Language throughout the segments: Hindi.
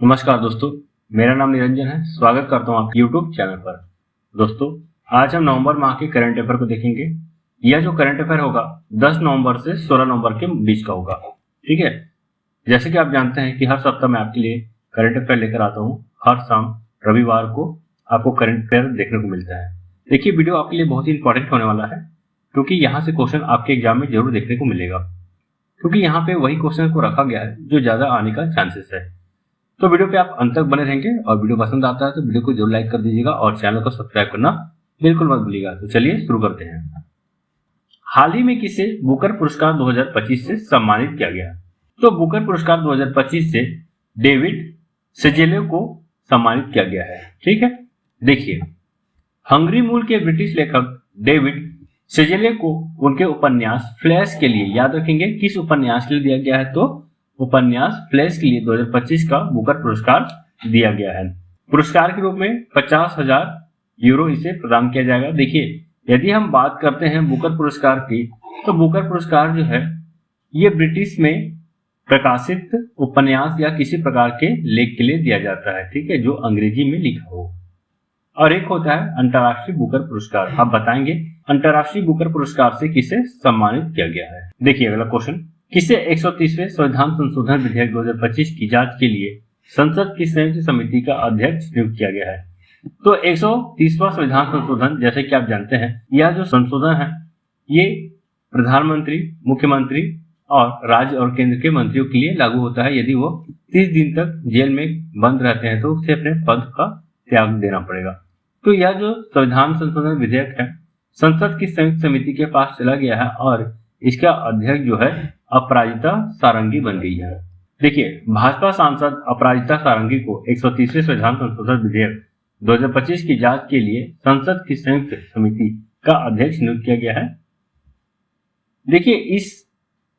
नमस्कार दोस्तों, मेरा नाम निरंजन है। स्वागत करता हूं आपके YouTube चैनल पर। दोस्तों, आज हम नवंबर माह के करंट अफेयर को देखेंगे। यह जो करंट अफेयर होगा 10 नवंबर से 16 नवंबर के बीच का होगा। ठीक है, जैसे कि आप जानते हैं कि हर सप्ताह मैं आपके लिए करंट अफेयर लेकर आता हूँ। हर शाम रविवार को आपको करंट अफेयर देखने को मिलता है। देखिए, वीडियो आपके लिए बहुत ही इंपॉर्टेंट होने वाला है, क्योंकि यहाँ से क्वेश्चन आपके एग्जाम में जरूर देखने को मिलेगा, क्योंकि यहाँ पे वही क्वेश्चन को रखा गया है जो ज्यादा आने का चांसेस है। तो वीडियो पे आप अंत तक बने रहेंगे, और वीडियो पसंद आता है तो वीडियो को जरूर लाइक कर दीजिएगा और चैनल को सब्सक्राइब करना बिल्कुल मत भूलिएगा। तो चलिए शुरू करते हैं। हाल ही में किसे बुकर पुरस्कार 2025 से सम्मानित किया गया? तो बुकर पुरस्कार 2025 से डेविड सेजेले को सम्मानित किया गया है। ठीक है, देखिए, हंगरी मूल के ब्रिटिश लेखक डेविड सेजेले को उनके उपन्यास फ्लैश के लिए, याद रखेंगे किस उपन्यास के लिए दिया गया है, तो उपन्यास फ्लैश के लिए 2025 का बुकर पुरस्कार दिया गया है। पुरस्कार के रूप में 50,000 यूरो इसे प्रदान किया जाएगा। देखिए, यदि हम बात करते हैं बुकर पुरस्कार की, तो बुकर पुरस्कार जो है ये ब्रिटिश में प्रकाशित उपन्यास या किसी प्रकार के लेख के लिए दिया जाता है। ठीक है, जो अंग्रेजी में लिखा हो। और एक होता है अंतर्राष्ट्रीय बुकर पुरस्कार। आप बताएंगे अंतर्राष्ट्रीय बुकर पुरस्कार से किसे सम्मानित किया गया है। देखिए अगला क्वेश्चन, किसे 130वें संविधान संशोधन विधेयक 2025 की जांच के लिए संसद की संयुक्त समिति का अध्यक्ष नियुक्त किया गया है? तो 130वां संविधान संशोधन, जैसे कि आप जानते हैं, यह जो संशोधन है ये प्रधानमंत्री, मुख्यमंत्री और राज्य और केंद्र के मंत्रियों के लिए लागू होता है। यदि वो 30 दिन तक जेल में बंद रहते हैं तो उसे अपने पद का त्याग देना पड़ेगा। तो यह जो संविधान संशोधन विधेयक है संसद की संयुक्त समिति के पास चला गया है और इसका अध्यक्ष जो है अपराजिता सारंगी बन गई है। देखिए, भाजपा सांसद अपराजिता सारंगी को 130वें संविधान संशोधन विधेयक 2025 की जांच के लिए संसद की संयुक्त समिति का अध्यक्ष नियुक्त किया गया है। देखिए, इस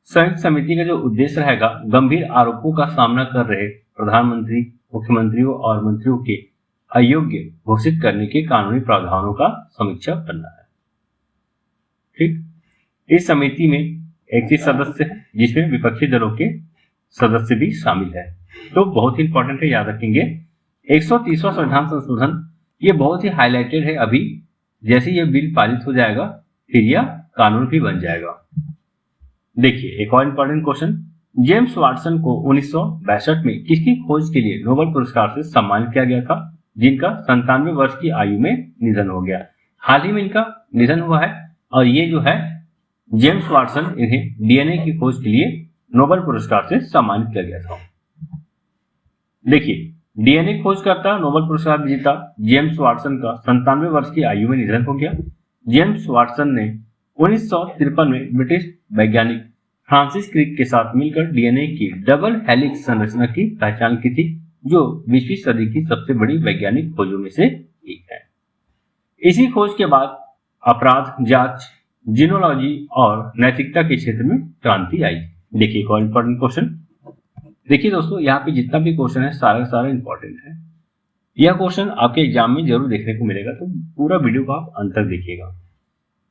संयुक्त समिति का जो उद्देश्य रहेगा, गंभीर आरोपों का सामना कर रहे प्रधानमंत्री, मुख्यमंत्रियों और मंत्रियों के अयोग्य घोषित करने के कानूनी प्रावधानों का समीक्षा करना है। ठीक, इस समिति में 31 सदस्य है, जिसमें विपक्षी दलों के सदस्य भी शामिल है। तो बहुत ही इंपॉर्टेंट है, याद रखेंगे। 130वां संविधान संशोधन ये बहुत ही हाईलाइटेड है। अभी जैसे ये बिल पारित हो जाएगा फिर यह कानून भी बन जाएगा। देखिए, एक और इंपॉर्टेंट क्वेश्चन, जेम्स वाटसन को 1962 में किसकी खोज के लिए नोबेल पुरस्कार से सम्मानित किया गया था, जिनका 97 वर्ष की आयु में निधन हो गया? हाल ही में इनका निधन हुआ है, और ये जो है जेम्स वाटसन, इन्हें डीएनए की खोज के लिए नोबेल पुरस्कार से सम्मानित किया गया था। देखिए, डीएनए खोजकर्ता नोबेल पुरस्कार विजेता जेम्स वाटसन का 97 वर्ष की आयु में निधन हो गया। जेम्स वाटसन ने 1953 में ब्रिटिश वैज्ञानिक फ्रांसिस क्रिक के साथ मिलकर डीएनए की डबल हेलिक्स संरचना की पहचान की थी, जो 20वीं सदी की सबसे बड़ी वैज्ञानिक खोजों में से एक है। इसी खोज के बाद अपराध जांच, जीनोलॉजी और नैतिकता के क्षेत्र में क्रांति आई। देखिए, कौन इंपॉर्टेंट क्वेश्चन। देखिए दोस्तों, यहाँ पे जितना भी क्वेश्चन है सारा इंपॉर्टेंट है। यह क्वेश्चन आपके एग्जाम में जरूर देखने को मिलेगा, तो पूरा वीडियो को आप अंत तक देखिएगा।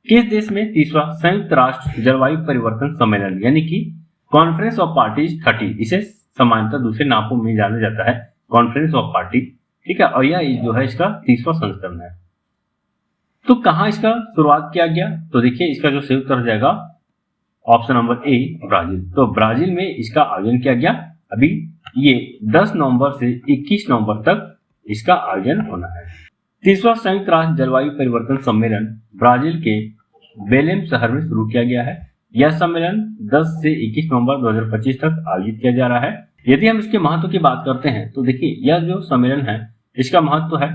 किस देश में 30वां संयुक्त राष्ट्र जलवायु परिवर्तन सम्मेलन यानी कि कॉन्फ्रेंस ऑफ पार्टीज 30, इसे सामान्यतः दूसरे नामों में जाना जाता है कॉन्फ्रेंस ऑफ पार्टी, ठीक है, और यह जो है इसका 30वां संस्करण है। तो कहां इसका शुरुआत किया गया? तो देखिए, इसका जो सही उत्तर हो जाएगा ऑप्शन नंबर ए, ब्राजील। तो ब्राजील में इसका आयोजन किया गया। अभी ये 10 नवंबर से 21 नवंबर तक इसका आयोजन होना है। 30वां संयुक्त राष्ट्र जलवायु परिवर्तन सम्मेलन ब्राजील के बेलेम शहर में शुरू किया गया है। यह सम्मेलन 10 से 21 नवंबर 2025 तक आयोजित किया जा रहा है। यदि हम इसके महत्व की बात करते हैं तो देखिए, यह जो सम्मेलन है इसका महत्व है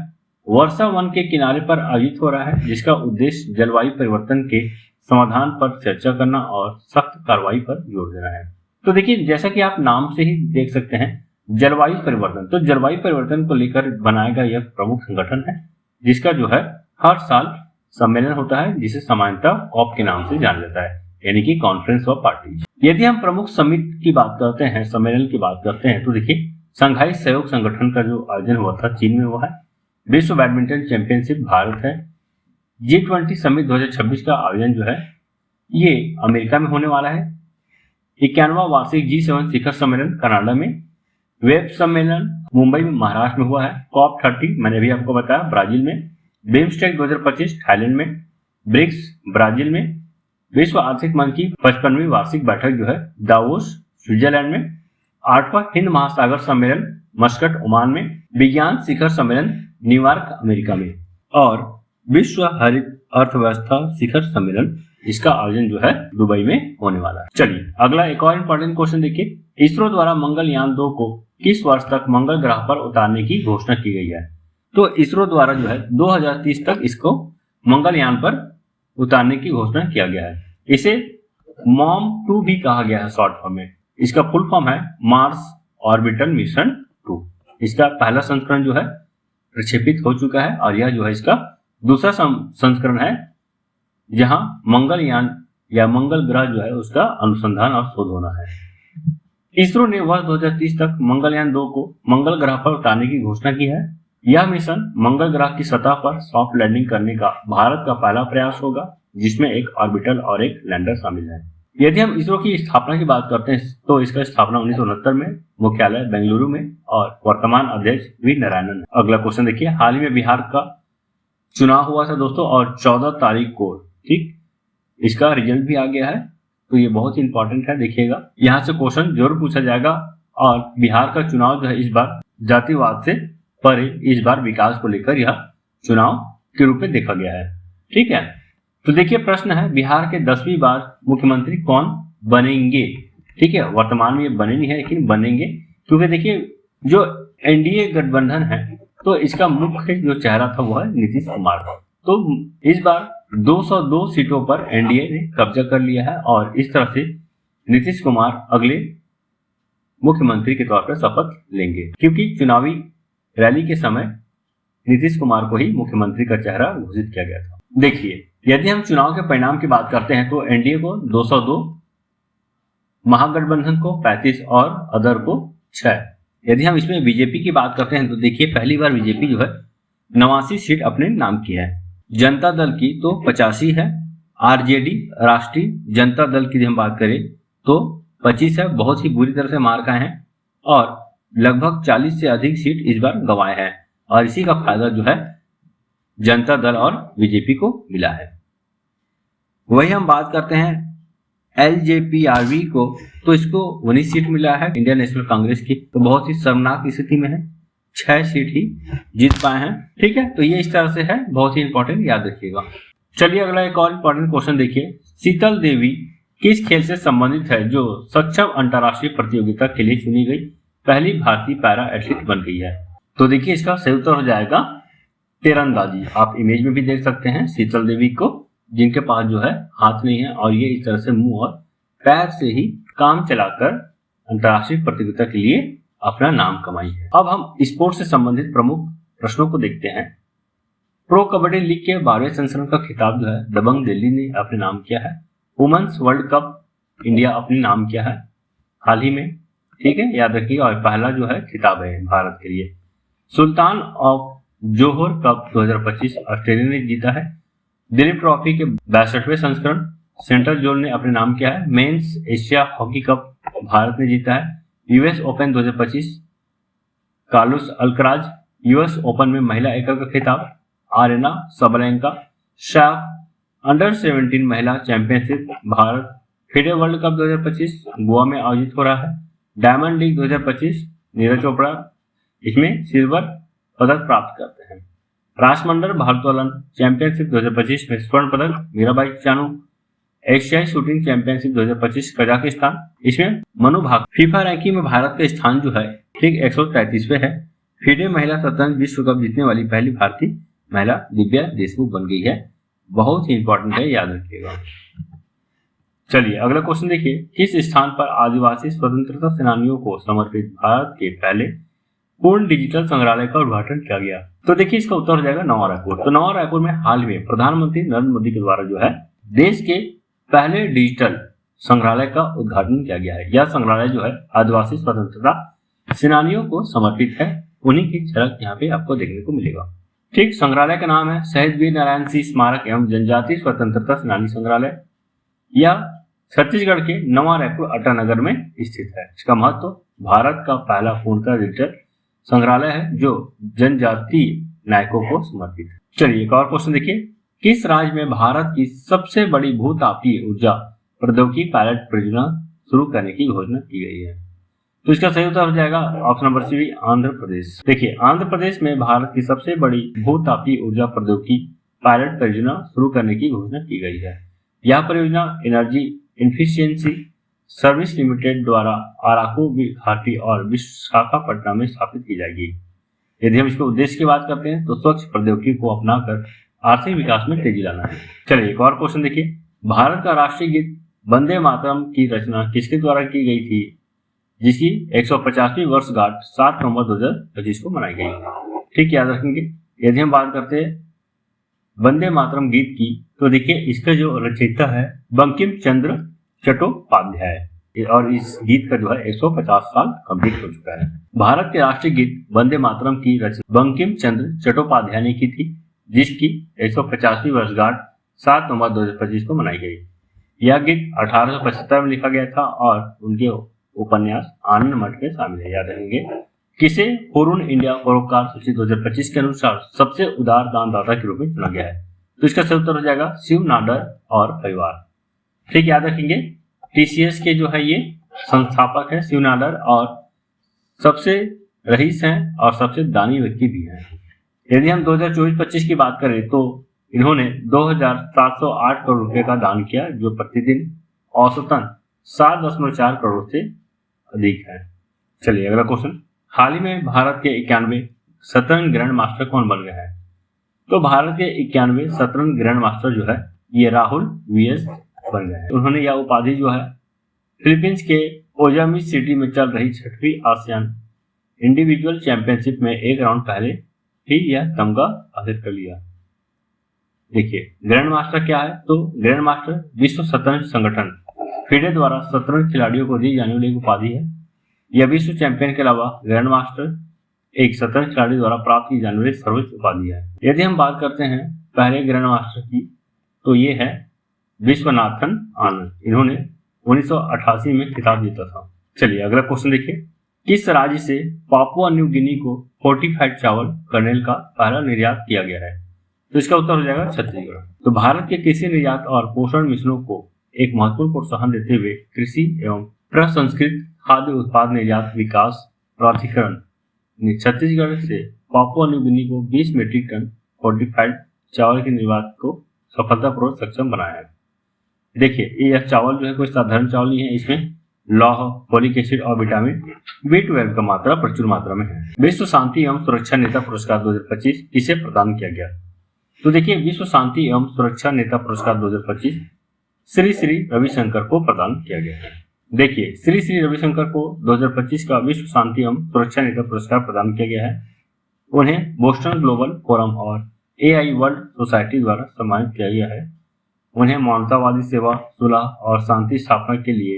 वर्षा वन के किनारे पर आयोजित हो रहा है, जिसका उद्देश्य जलवायु परिवर्तन के समाधान पर चर्चा करना और सख्त कार्रवाई पर जोर देना है। तो देखिए, जैसा कि आप नाम से ही देख सकते हैं, जलवायु परिवर्तन, तो जलवायु परिवर्तन को लेकर बनाया गया यह प्रमुख संगठन है, जिसका जो है हर साल सम्मेलन होता है, जिसे सामान्यतः कॉप के नाम से जाना जाता है, यानी कि कॉन्फ्रेंस ऑफ पार्टीज। यदि हम प्रमुख समिट की बात करते हैं, सम्मेलन की बात करते हैं, तो देखिए, संघाई सहयोग संगठन का जो आयोजन हुआ था चीन में हुआ है। विश्व बैडमिंटन चैंपियनशिप भारत है। G20 समिट 2026 का आयोजन जो है ये अमेरिका में होने वाला है। 91वां वार्षिक G7 शिखर सम्मेलन कनाडा में, वेब सम्मेलन मुंबई में महाराष्ट्र में हुआ है। COP 30 मैंने भी आपको बताया ब्राजील में। बिम्स्टेक 2025 थाईलैंड में। ब्रिक्स ब्राजील में। विश्व आर्थिक मंच की 55वीं वार्षिक बैठक जो है दावोस स्विट्जरलैंड में। 8वां हिंद महासागर सम्मेलन मस्कट ओमान में। विज्ञान शिखर सम्मेलन न्यूयॉर्क अमेरिका में। और विश्व हरित अर्थव्यवस्था शिखर सम्मेलन इसका आयोजन जो है दुबई में होने वाला है। चलिए अगला एक और इम्पोर्टेंट क्वेश्चन देखिए, इसरो द्वारा मंगलयान 2 को किस वर्ष तक मंगल ग्रह पर उतारने की घोषणा की गई है? तो इसरो द्वारा जो है 2030 तक इसको मंगलयान पर उतारने की घोषणा किया गया है। इसे MOM-2 भी कहा गया है शॉर्ट फॉर्म में। इसका फुल फॉर्म है मार्स ऑर्बिटल मिशन 2। इसका पहला संस्करण जो है प्रक्षेपित हो चुका है और यह जो है इसका दूसरा संस्करण है जहां मंगलयान या मंगल ग्रह जो है उसका अनुसंधान और शोध होना है। इसरो ने वर्ष 2030 तक मंगलयान 2 को मंगल ग्रह पर उतारने की घोषणा की है। यह मिशन मंगल ग्रह की सतह पर सॉफ्ट लैंडिंग करने का भारत का पहला प्रयास होगा, जिसमें एक ऑर्बिटल और एक लैंडर शामिल है। यदि हम इसरो की स्थापना की बात करते हैं तो इसका स्थापना 1969 में, मुख्यालय बेंगलुरु में और वर्तमान अध्यक्ष वी नारायणन। अगला क्वेश्चन देखिए, हाल ही में बिहार का चुनाव हुआ था दोस्तों और 14 तारीख को ठीक इसका रिजल्ट भी आ गया है, तो ये बहुत ही इंपॉर्टेंट है। देखिएगा यहाँ से क्वेश्चन जरूर पूछा जाएगा और बिहार का चुनाव जो है इस बार जातिवाद से परे इस बार विकास को लेकर यह चुनाव के रूप में देखा गया है। ठीक है, तो देखिए प्रश्न है बिहार के 10वीं बार मुख्यमंत्री कौन बनेंगे? ठीक है, वर्तमान में ये बने नहीं है लेकिन बनेंगे, क्योंकि देखिए जो एनडीए गठबंधन है तो इसका मुख्य जो चेहरा था वो है नीतीश कुमार। तो इस बार 202 सीटों पर एनडीए ने कब्जा कर लिया है और इस तरह से नीतीश कुमार अगले मुख्यमंत्री के तौर पर शपथ लेंगे, क्योंकि चुनावी रैली के समय नीतीश कुमार को ही मुख्यमंत्री का चेहरा घोषित किया गया था। देखिए यदि हम चुनाव के परिणाम की बात करते हैं तो एनडीए को 202, महागठबंधन को 35 और अदर को 6। यदि हम इसमें बीजेपी की बात करते हैं तो देखिए पहली बार बीजेपी जो है 89 सीट अपने नाम की है। जनता दल की तो 85 है। आरजेडी राष्ट्रीय जनता दल की हम बात करें तो 25 है, बहुत ही बुरी तरह से मार खाए हैं और लगभग 40 से अधिक सीट इस बार गंवाए हैं और इसी का फायदा जो है जनता दल और बीजेपी को मिला है। वही हम बात करते हैं एलजेपीआरवी को, तो इसको 19 सीट मिला है इंडियन नेशनल कांग्रेस की, तो बहुत ही शर्मनाक स्थिति में है, 6 सीट ही जीत पाए हैं। ठीक है, तो ये इस तरह से है, बहुत ही इंपॉर्टेंट, याद रखिएगा। चलिए अगला एक और इंपॉर्टेंट क्वेश्चन देखिए, शीतल देवी किस खेल से संबंधित है जो सक्षम अंतरराष्ट्रीय प्रतियोगिता के लिए चुनी गई पहली भारतीय पैरा एथलीट बन गई है? तो देखिए इसका सही उत्तर हो जाएगा तीरंदाजी। आप इमेज में भी देख सकते हैं शीतल देवी को, जिनके पास जो है हाथ नहीं है और ये इस तरह से मुंह और पैर से ही काम चलाकर अंतरराष्ट्रीय प्रतियोगिता के लिए अपना नाम कमाई है। अब हम स्पोर्ट्स से संबंधित प्रमुख प्रश्नों को देखते हैं। प्रो कबड्डी लीग के 12वें संस्करण का खिताब जो है दबंग दिल्ली ने अपने नाम किया है। वुमेन्स वर्ल्ड कप इंडिया अपने नाम किया है हाल ही में। ठीक है, याद रखिए, और पहला जो है खिताब है भारत के लिए। सुल्तान ऑफ जोहोर कप 2025 ऑस्ट्रेलिया ने जीता है। दिलीप ट्रॉफी के 62वें संस्करण सेंट्रल जोन ने अपने नाम किया है। Men's Asia hockey cup Bharat ने जीता है। US Open 2025 Carlos Alcaraz US Open में महिला एकल का खिताब। आरेना सबलेंका शाह अंडर 17 महिला championship Bharat. FIDE world cup 2025 Goa में आयोजित हो रहा है। डायमंड लीग 2025 नीरज चोपड़ा इसमें सिल्वर पदक प्राप्त करते हैं। राष्ट्रमंडल भारोत्तोलन चैंपियनशिप 2025 में स्वर्ण पदक मीराबाई चानू। एशियाई शूटिंग चैंपियनशिप 2025 कजाकिस्तान, इसमें मनु भाकर। फीफा रैंकिंग में भारत का स्थान जो है ठीक 133वें है। फिडे महिला शतरंज विश्व कप जीतने वाली पहली भारतीय महिला दिव्या देशमुख बन गई है। बहुत ही इंपॉर्टेंट है, याद रखिएगा। चलिए अगला क्वेश्चन देखिए, किस स्थान पर आदिवासी स्वतंत्रता सेनानियों को समर्पित भारत के पहले पूर्ण डिजिटल संग्रहालय का उद्घाटन किया गया? तो देखिए इसका उत्तर हो जाएगा नवा रायपुर। तो नवा रायपुर में हाल में प्रधानमंत्री नरेंद्र मोदी के द्वारा जो है देश के पहले डिजिटल संग्रहालय का उद्घाटन किया गया है। यह संग्रहालय जो है आदिवासी स्वतंत्रता सेनानियों को समर्पित है। उन्हीं की झलक यहाँ पे आपको देखने को मिलेगा। ठीक, संग्रहालय का नाम है शहीद वीर नारायण सिंह स्मारक एवं जनजातीय स्वतंत्रता सेनानी संग्रहालय। यह छत्तीसगढ़ के नवा रायपुर अटानगर में स्थित है। इसका महत्व, भारत का पहला पूर्णतः डिजिटल संग्रहालय है जो जनजातीय नायकों को समर्पित है। चलिए एक और क्वेश्चन देखिए, किस राज्य में भारत की सबसे बड़ी भूतापीय ऊर्जा प्रौद्योगिकी पायलट परियोजना शुरू करने की घोषणा की गई है? तो इसका सही उत्तर हो जाएगा option number C, Andhra Pradesh. देखिए आंध्र प्रदेश में भारत की सबसे बड़ी भूतापीय ऊर्जा प्रौद्योगिकी पायलट परियोजना शुरू करने की घोषणा की गई है। यह परियोजना एनर्जी एफिशिएंसी सर्विस लिमिटेड द्वारा अराकू घाटी और विशाखापट्टनम में स्थापित की जाएगी। यदि हम इसके उद्देश्य की बात करते हैं तो स्वच्छ प्रौद्योगिकी को अपनाकर आर्थिक विकास में तेजी लाना है। चलिए एक और क्वेश्चन देखिए, भारत का राष्ट्रीय गीत वंदे मातरम की रचना किसके द्वारा की गई थी, जिसकी 150वीं वर्षगांठ 7 नवंबर 2025 को मनाई गई? ठीक याद रखेंगे। यदि हम बात करते हैं वंदे मातरम गीत की तो देखिए इसका जो रचयिता है बंकिम चंद्र चट्टोपाध्याय और इस गीत का जो है 150 साल कंप्लीट हो चुका है। भारत के राष्ट्रीय गीत वंदे मातरम की रचना बंकिम चंद्र चट्टोपाध्याय ने की थी, जिसकी 150वीं वर्षगांठ 7 नवंबर 2025 को मनाई गई। यह गीत 1875 में लिखा गया था और उनके उपन्यास आनंद मठ में शामिल है। याद रखेंगे। किसे हुरुन इंडिया परोपकार सूची 2025 के अनुसार सबसे उदार दानदाता के रूप में चुना गया है? तो इसका सही उत्तर हो जाएगा शिव नाडर और परिवार। ठीक याद रखेंगे। टीसीएस के जो है ये संस्थापक है शिव नाडर और सबसे रईस हैं और सबसे दानी व्यक्ति भी हैं। यदि हम 2024-25 की बात करें तो इन्होंने 2708 करोड़ रुपए का दान किया, जो प्रतिदिन औसतन 7.4 करोड़ से अधिक है। चलिए अगला क्वेश्चन, हाल ही में भारत के 91 शतरंज ग्रैंड मास्टर कौन बन गए हैं? तो भारत के 91 शतरंज ग्रैंड मास्टर जो है ये राहुल वीएस बन गए हैं। उन्होंने यह उपाधि जो है फिलीपींस के ओजामी सिटी में चल रही 6वीं आसियान इंडिविजुअल चैंपियनशिप में एक राउंड पहले ही यह तमगा हासिल कर लिया। देखिए ग्रैंड मास्टर क्या है? तो ग्रैंड मास्टर विश्व शतरंज संगठन FIDE द्वारा शतरंज खिलाड़ियों को दी जाने वाली एक उपाधि है। यह विश्व चैंपियन के अलावा ग्रैंड मास्टर एक शतरंज खिलाड़ी द्वारा प्राप्त की जाने वाली सर्वोच्च उपाधि है। यदि हम बात करते हैं पहले ग्रैंड मास्टर की तो ये है विश्वनाथन आनंद। इन्होंने 1988 में खिताब जीता था। चलिए अगला क्वेश्चन देखिए, किस राज्य से पापुआ न्यू गिनी को फोर्टिफाइड चावल कर्नेल का पहला निर्यात किया गया है? तो इसका उत्तर हो जाएगा छत्तीसगढ़। तो भारत के कृषि निर्यात और पोषण मिशनों को एक महत्वपूर्ण प्रोत्साहन देते हुए कृषि एवं प्रसंस्कृत खाद्य उत्पाद निर्यात विकास प्राधिकरण ने छत्तीसगढ़ से पापुआ न्यू गिनी को 20 मीट्रिक टन फोर्टिफाइड चावल के निर्यात को सफलतापूर्वक सक्षम बनाया है। देखिए यह चावल जो है कोई साधारण चावल नहीं है, इसमें लौह, फोलिक एसिड और विटामिन B12 का मात्रा प्रचुर मात्रा में है। विश्व शांति एवं सुरक्षा नेता पुरस्कार 2025 किसे प्रदान किया गया? तो देखिए विश्व शांति एवं सुरक्षा नेता पुरस्कार 2025 श्री श्री रविशंकर को प्रदान किया गया है। देखिए श्री श्री रविशंकर को 2025 का विश्व शांति एवं सुरक्षा नेता पुरस्कार प्रदान किया गया है। उन्हें बोस्टन ग्लोबल फोरम और AI वर्ल्ड सोसाइटी द्वारा सम्मानित किया गया है। उन्हें मानवतावादी सेवा, सुलह और शांति स्थापना के लिए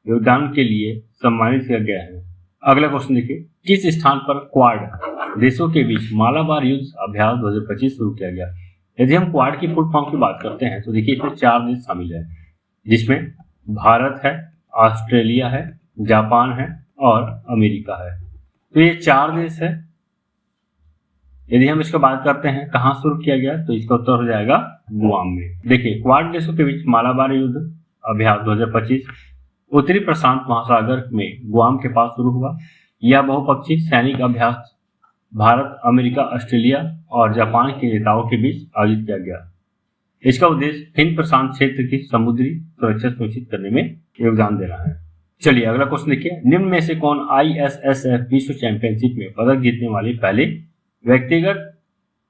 योगदान के लिए सम्मानित किया गया है। अगला क्वेश्चन देखिए, किस स्थान पर क्वाड देशों के बीच मालाबार युद्ध अभ्यास 2025 शुरू किया गया? यदि हम क्वाड की फुल फॉर्म की बात करते हैं तो देखिए इसमें 4 देश शामिल है, जिसमें भारत है, ऑस्ट्रेलिया है, जापान है और अमेरिका है। तो ये 4 देश है। यदि हम इसका बात करते हैं कहाँ शुरू किया गया तो इसका उत्तर हो जाएगा गुआम में। देखिए क्वाड देशों के बीच मालाबार युद्ध अभ्यास 2025 उत्तरी प्रशांत महासागर में गुआम के पास शुरू हुआ। यह बहुपक्षीय सैनिक अभ्यास भारत, अमेरिका, ऑस्ट्रेलिया और जापान के नेताओं के बीच आयोजित किया गया। इसका उद्देश्य हिंद प्रशांत क्षेत्र की समुद्री सुरक्षा सुनिश्चित करने में योगदान देना है। चलिए अगला क्वेश्चन देखिए, निम्न में से कौन ISSF विश्व चैंपियनशिप में पदक जीतने वाले पहले व्यक्तिगत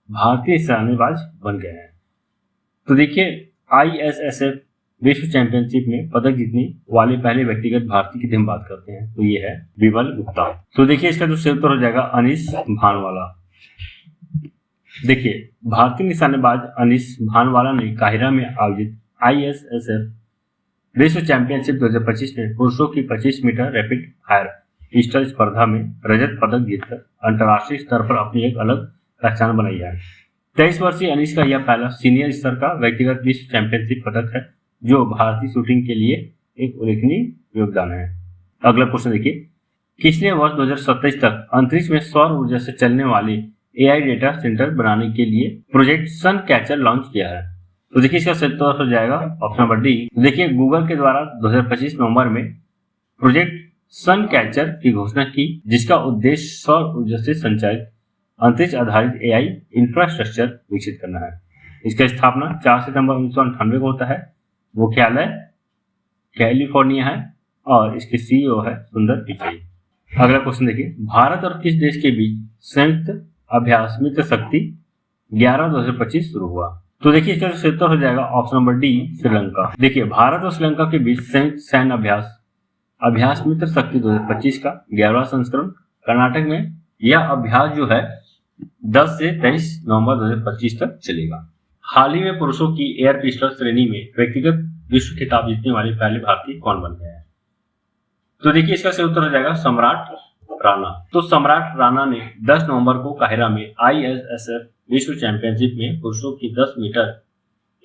भारतीय निशानेबाज बन गए हैं? तो देखिए ISSF विश्व चैंपियनशिप में पदक जीतने वाले पहले व्यक्तिगत भारतीय की हम बात करते हैं तो ये है विमल गुप्ता। तो देखिए इसका जो सही उत्तर हो जाएगा अनीश भानवाला। देखिए भारतीय निशानेबाज अनीश भानवाला ने काहिरा में आयोजित ISSF विश्व चैंपियनशिप 2025 में पुरुषों की 25 मीटर रैपिड फायर पिस्टल स्पर्धा में रजत पदक जीतकर अंतर्राष्ट्रीय स्तर पर अपनी एक अलग पहचान बनाई है। 23 वर्षीय अनीश का यह पहला सीनियर स्तर का व्यक्तिगत विश्व चैंपियनशिप पदक है, जो भारतीय शूटिंग के लिए एक उल्लेखनीय योगदान है। अगला क्वेश्चन देखिए, किसने वर्ष 2027 तक अंतरिक्ष में सौर ऊर्जा से चलने वाले एआई डेटा सेंटर बनाने के लिए प्रोजेक्ट सन कैचर लॉन्च किया है? तो देखिए इसका सही उत्तर हो जाएगा ऑप्शन नंबर डी। देखिए गूगल के द्वारा 2025 नवंबर में प्रोजेक्ट सन कैचर की घोषणा की, जिसका उद्देश्य सौर ऊर्जा से संचालित अंतरिक्ष आधारित एआई इंफ्रास्ट्रक्चर विकसित करना है। इसका स्थापना 4 सितंबर 1998 को होता है। मुख्यालय कैलिफोर्निया है और इसके सीईओ है सुंदर पिचाई। अगला क्वेश्चन देखिए, भारत और किस देश के बीच संयुक्त अभ्यास मित्र शक्ति 11/2025 शुरू हुआ? तो देखिए इसका सही उत्तर हो जाएगा ऑप्शन नंबर डी, श्रीलंका। देखिए भारत और श्रीलंका के बीच संयुक्त सैन्य अभ्यास मित्र शक्ति 2025 का 11वां संस्करण कर्नाटक में यह अभ्यास जो है 10 से 23 नवंबर 2025 तक चलेगा। हाल ही में पुरुषों की एयर पिस्टल श्रेणी में व्यक्तिगत विश्व खिताब जीतने वाले पहले भारतीय कौन बन गए हैं? तो देखिए इसका सही उत्तर हो जाएगा सम्राट राणा। तो सम्राट राणा ने 10 नवंबर को काहिरा में ISSF विश्व चैंपियनशिप में पुरुषों की 10 मीटर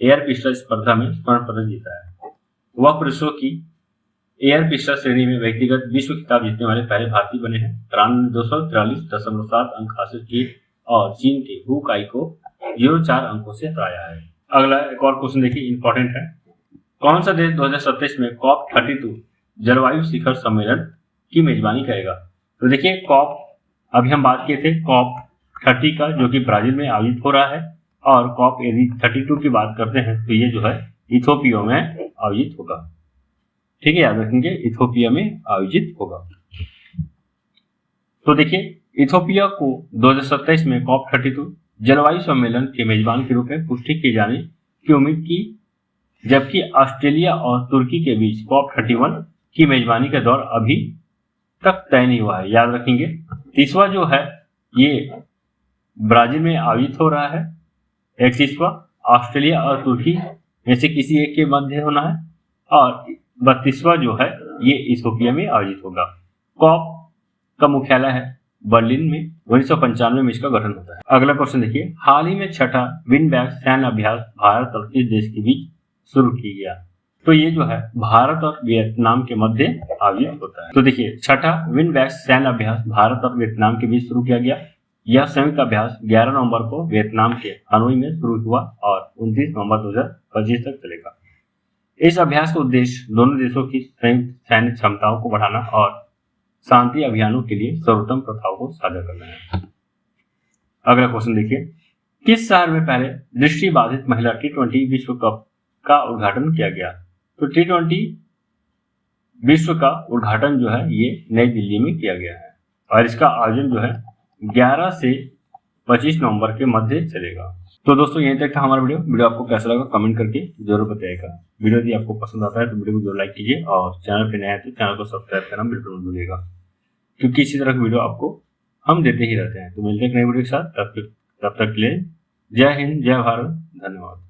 एयर पिस्टल स्पर्धा में स्वर्ण पदक जीता है। वह पुरुषों की एयर पिस्टल श्रेणी में व्यक्तिगत विश्व खिताब जीतने वाले पहले भारतीय बने हैं। राणा ने 243.7 अंक हासिल किए और चीन के हु काई को 0.4 अंकों से हराया है। अगला एक और क्वेश्चन देखिए, इंपॉर्टेंट है। कौन सा देश 2027 में COP32 जलवायु शिखर सम्मेलन की मेजबानी करेगा? तो देखिए कॉप, अभी हम बात किए थे COP30 का, जो कि ब्राजील में आयोजित हो रहा है, और COP यदि 32 की बात करते हैं तो ये जो है इथोपिया में आयोजित होगा। ठीक है, याद रखेंगे इथोपिया में आयोजित होगा। तो देखिए इथोपिया को 2027 में COP32 जलवायु सम्मेलन के मेजबान के रूप में पुष्टि किए जाने की उम्मीद की, जबकि ऑस्ट्रेलिया और तुर्की के बीच COP31 की मेजबानी का दौर अभी तक तय नहीं हुआ है। याद रखेंगे 30वां जो है ये ब्राजील में आयोजित हो रहा है, 31वां ऑस्ट्रेलिया और तुर्की में से किसी एक के मध्य होना है, और 32वां जो है ये इथोपिया में आयोजित होगा। कॉप का मुख्यालय है बर्लिन में। 1995 में इसका गठन होता है। अगला क्वेश्चन देखिए, हाल ही में छठा विंडबैग सैन्य अभ्यास भारत और किस देश के बीच शुरू किया गया? तो ये जो है भारत और वियतनाम के मध्य आयोजित होता है। तो देखिए छठा विंडबैग सैन्य अभ्यास भारत और वियतनाम के बीच शुरू किया गया। यह संयुक्त अभ्यास 11 नवंबर को वियतनाम के हनोई में शुरू हुआ और 29 नवंबर 2025 तक चलेगा। इस अभ्यास का उद्देश्य दोनों देशों की संयुक्त सैन्य क्षमताओं को बढ़ाना और शांति अभियानों के लिए सर्वोत्तम प्रथाओं को साझा करना है। अगला क्वेश्चन देखिए, किस शहर में पहले दृष्टिबाधित महिला T20 विश्व कप का उद्घाटन किया गया? तो T20 विश्व का उद्घाटन जो है ये नई दिल्ली में किया गया है और इसका आयोजन जो है 11 से 25 नवंबर के मध्य चलेगा। तो दोस्तों यहीं तक था हमारा वीडियो आपको कैसा लगा कमेंट करके जरूर बताइएगा। वीडियो यदि आपको पसंद आता है तो वीडियो को जरूर लाइक कीजिए और चैनल पे नया है तो चैनल को सब्सक्राइब करना बिल्कुल मत भूलिएगा, क्योंकि इसी तरह की वीडियो आपको हम देते ही रहते हैं। तो मिलते हैं नई वीडियो के साथ, तब तक के लिए जय हिंद, जय भारत, धन्यवाद।